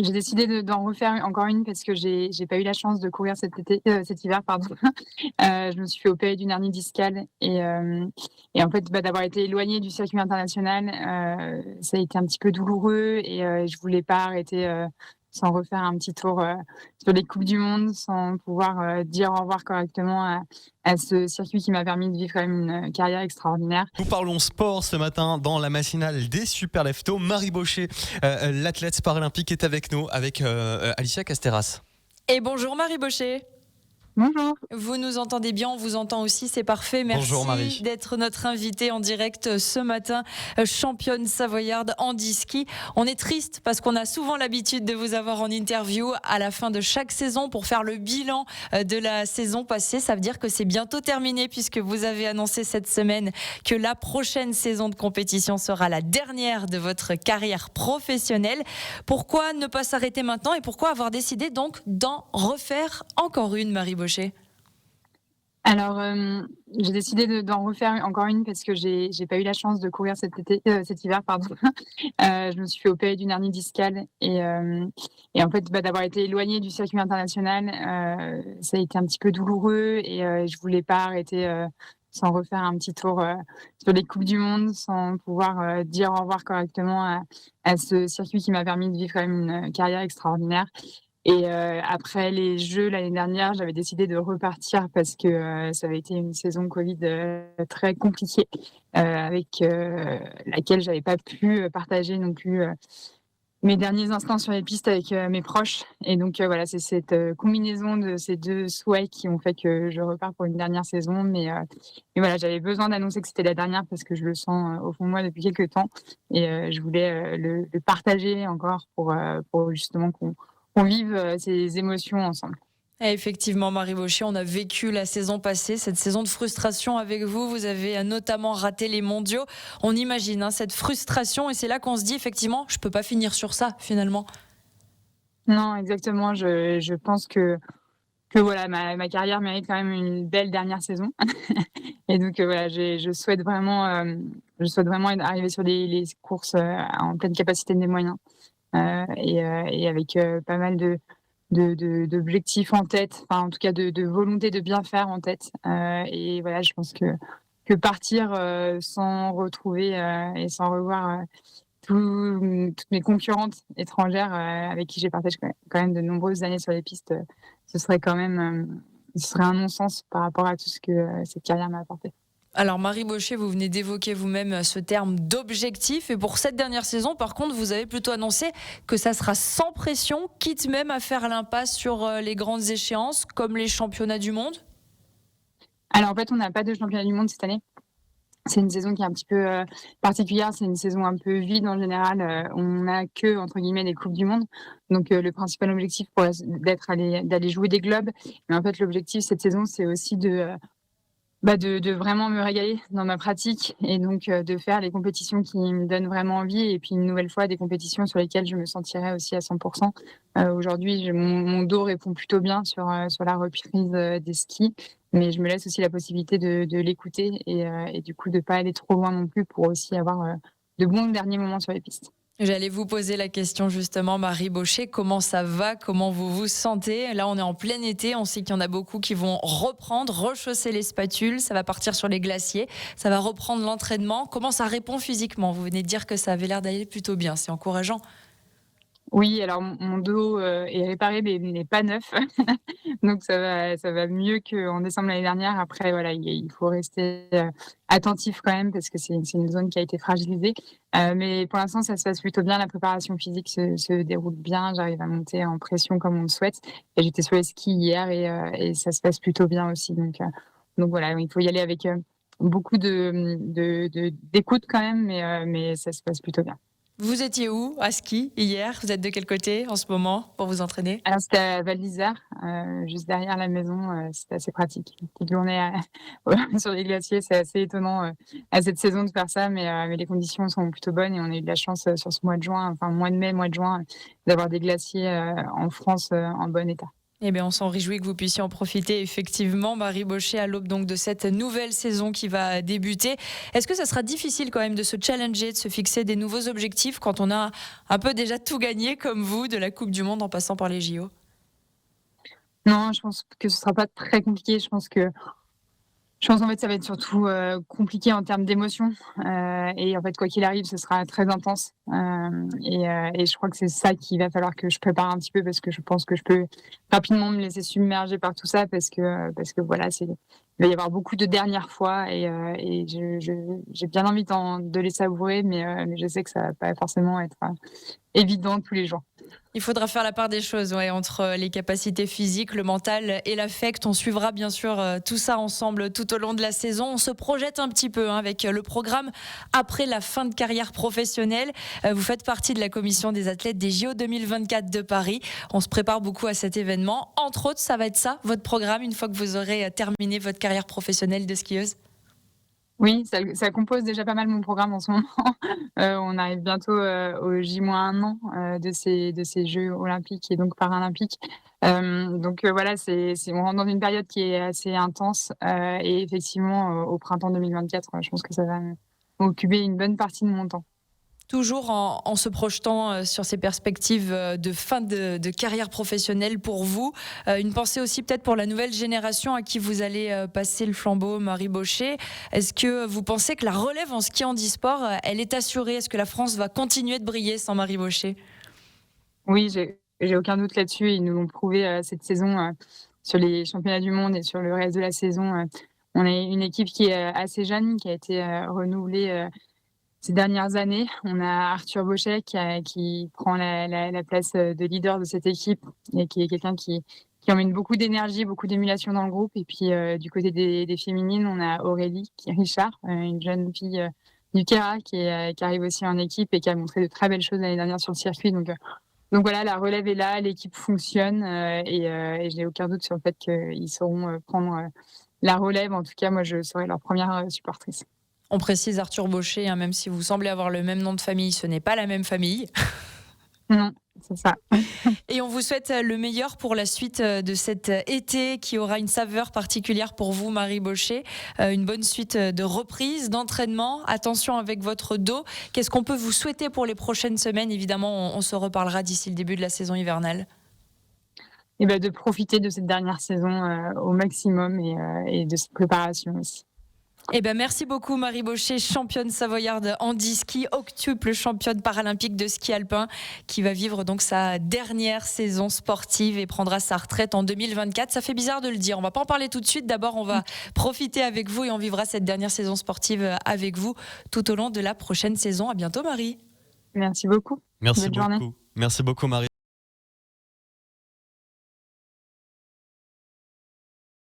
J'ai décidé d'en refaire encore une parce que j'ai pas eu la chance de courir cet hiver, pardon. Je me suis fait opérer d'une hernie discale et en fait, d'avoir été éloignée du circuit international, ça a été un petit peu douloureux et je voulais pas arrêter, sans refaire un petit tour, sur les coupes du monde, sans pouvoir, dire au revoir correctement à ce circuit qui m'a permis de vivre quand même une carrière extraordinaire. Nous parlons sport ce matin dans la matinale des Super Leftos. Marie Baucher, l'athlète paralympique, est avec nous, avec Alicia Casteras. Et bonjour Marie Baucher. Bonjour. Vous nous entendez bien, on vous entend aussi, c'est parfait. Merci Bonjour Marie. d'être notre invitée en direct ce matin, championne savoyarde handi-ski. On est triste parce qu'on a souvent l'habitude de vous avoir en interview à la fin de chaque saison pour faire le bilan de la saison passée. Ça veut dire que c'est bientôt terminé puisque vous avez annoncé cette semaine que la prochaine saison de compétition sera la dernière de votre carrière professionnelle. Pourquoi ne pas s'arrêter maintenant et pourquoi avoir décidé donc d'en refaire encore une, Marie Baucher? Alors, j'ai décidé d'en refaire encore une parce que j'ai pas eu la chance de courir cet hiver, pardon. Je me suis fait opérer d'une hernie discale et en fait, d'avoir été éloignée du circuit international, ça a été un petit peu douloureux et je voulais pas arrêter, sans refaire un petit tour, sur les coupes du monde, sans pouvoir, dire au revoir correctement à ce circuit qui m'a permis de vivre quand même une carrière extraordinaire. Et après les Jeux l'année dernière, j'avais décidé de repartir parce que, ça avait été une saison covid, très compliquée, avec laquelle j'avais pas pu, partager non plus, mes derniers instants sur les pistes avec, mes proches et donc voilà, c'est cette, combinaison de ces 2 souhaits qui ont fait que je repars pour une dernière saison mais voilà, j'avais besoin d'annoncer que c'était la dernière parce que je le sens, au fond de moi depuis quelque temps et je voulais, le partager encore pour justement qu'on vive, ces émotions ensemble. Et effectivement, Marie Baucher, on a vécu la saison passée, cette saison de frustration avec vous. Vous avez notamment raté les mondiaux. On imagine cette frustration et c'est là qu'on se dit effectivement, je peux pas finir sur ça finalement. Non, exactement, je pense que voilà, ma carrière mérite quand même une belle dernière saison et donc voilà, je souhaite vraiment arriver sur les courses, en pleine capacité de mes moyens, et avec, pas mal d'objectifs en tête, enfin en tout cas de volonté de bien faire en tête, et voilà, je pense que partir, sans retrouver, et sans revoir, toutes mes concurrentes étrangères, avec qui j'ai partagé quand même de nombreuses années sur les pistes, ce serait quand même, ce serait un non-sens par rapport à tout ce que, cette carrière m'a apporté. Alors Marie Baucher, vous venez d'évoquer vous-même ce terme d'objectif et pour cette dernière saison, par contre, vous avez plutôt annoncé que ça sera sans pression, quitte même à faire l'impasse sur les grandes échéances comme les championnats du monde. Alors en fait, on n'a pas de championnat du monde cette année. C'est une saison qui est un petit peu, particulière, c'est une saison un peu vide en général, on n'a que entre guillemets «les coupes du monde». Donc le principal objectif pour la s d'aller jouer des globes. Mais en fait, l'objectif cette saison, c'est aussi de vraiment me régaler dans ma pratique et donc de faire les compétitions qui me donnent vraiment envie et puis une nouvelle fois des compétitions sur lesquelles je me sentirai aussi à 100. Aujourd'hui, mon dos répond plutôt bien sur la reprise, des skis, mais je me laisse aussi la possibilité de l'écouter et du coup de pas aller trop loin non plus pour aussi avoir, de bons derniers moments sur les pistes. J'allais vous poser la question justement, Marie Baucher, comment ça va, comment vous vous sentez? Là, on est en plein été, on sait qu'il y en a beaucoup qui vont reprendre, rechausser les spatules, ça va partir sur les glaciers, ça va reprendre l'entraînement. Comment ça répond physiquement? Vous venez de dire que ça avait l'air d'aller plutôt bien, c'est encourageant. Oui, alors mon dos, est réparé mais n'est pas neuf, donc ça va mieux qu'en décembre l'année dernière. Après voilà, il faut rester, attentif quand même parce que c'est une zone qui a été fragilisée, mais pour l'instant ça se passe plutôt bien. La préparation physique se déroule bien, j'arrive à monter en pression comme on le souhaite et j'étais sur les skis hier et ça se passe plutôt bien aussi donc voilà, il faut y aller avec, beaucoup d'écoute quand même mais ça se passe plutôt bien. Vous étiez où à ski hier? Vous êtes de quel côté en ce moment pour vous entraîner? Alors c'était à Val d'Isère, juste derrière la maison, c'était assez pratique. Une petite journée à sur les glaciers, c'est assez étonnant, à cette saison de faire ça, mais les conditions sont plutôt bonnes et on a eu de la chance, sur ce mois de juin, enfin mois de mai, mois de juin, d'avoir des glaciers, en France, en bon état. Eh bien, on s'en réjouit que vous puissiez en profiter effectivement, Marie Baucher, à l'aube donc de cette nouvelle saison qui va débuter. Est-ce que ça sera difficile quand même de se challenger, de se fixer des nouveaux objectifs quand on a un peu déjà tout gagné comme vous, de la Coupe du Monde en passant par les JO? Non, je pense que ce sera pas très compliqué. Je pense en fait ça va être surtout, compliqué en termes d'émotions, et en fait quoi qu'il arrive ce sera très intense, et je crois que c'est ça qu'il va falloir que je prépare un petit peu parce que je pense que je peux rapidement me laisser submerger par tout ça parce que voilà, il va y avoir beaucoup de dernières fois et j'ai bien envie de les savourer mais je sais que ça va pas forcément être, évident tous les jours. Il faudra faire la part des choses, ouais, entre les capacités physiques, le mental et l'affect. On suivra bien sûr tout ça ensemble tout au long de la saison. On se projette un petit peu avec le programme après la fin de carrière professionnelle. Vous faites partie de la commission des athlètes des JO 2024 de Paris. On se prépare beaucoup à cet événement. Entre autres, ça va être ça, votre programme, une fois que vous aurez terminé votre carrière professionnelle de skieuse? Oui, ça compose déjà pas mal mon programme en ce moment. On arrive bientôt, au J-1 an, de ces jeux olympiques et donc paralympiques. Donc voilà, on rentre dans une période qui est assez intense, et effectivement, au printemps 2024, je pense que ça va occuper une bonne partie de mon temps. Toujours en se projetant sur ces perspectives de fin de carrière professionnelle pour vous. Une pensée aussi peut-être pour la nouvelle génération à qui vous allez passer le flambeau, Marie Baucher. Est-ce que vous pensez que la relève en ski handisport, elle est assurée? Est-ce que la France va continuer de briller sans Marie Baucher? Oui, j'ai aucun doute là-dessus. Ils nous l'ont prouvé, cette saison, sur les championnats du monde et sur le reste de la saison. On est une équipe qui est, assez jeune, qui a été, renouvelée, ces dernières années. On a Arthur Bauchet qui prend la place, de leader de cette équipe et qui est quelqu'un qui emmène beaucoup d'énergie, beaucoup d'émulation dans le groupe. Et puis, du côté des féminines, on a Aurélie Richard, une jeune fille, du Kera qui arrive aussi en équipe et qui a montré de très belles choses l'année dernière sur le circuit. Donc voilà, la relève est là, l'équipe fonctionne, et je n'ai aucun doute sur le fait qu'ils sauront, prendre, la relève. En tout cas, moi, je serai leur première, supportrice. On précise Arthur Baucher, hein, même si vous semblez avoir le même nom de famille, ce n'est pas la même famille. Non, c'est ça. Et on vous souhaite le meilleur pour la suite de cet été qui aura une saveur particulière pour vous, Marie Baucher. Une bonne suite de reprise, d'entraînement. Attention avec votre dos. Qu'est-ce qu'on peut vous souhaiter pour les prochaines semaines? Évidemment, on se reparlera d'ici le début de la saison hivernale. Et ben, de profiter de cette dernière saison, au maximum et de cette préparation aussi. Eh ben, merci beaucoup Marie Baucher, championne savoyarde handi-ski, octuple championne paralympique de ski alpin, qui va vivre donc sa dernière saison sportive et prendra sa retraite en 2024. Ça fait bizarre de le dire. On va pas en parler tout de suite. D'abord, on va profiter avec vous et on vivra cette dernière saison sportive avec vous tout au long de la prochaine saison. À bientôt Marie. Merci beaucoup. Merci Bonne journée. beaucoup. Merci beaucoup, Marie.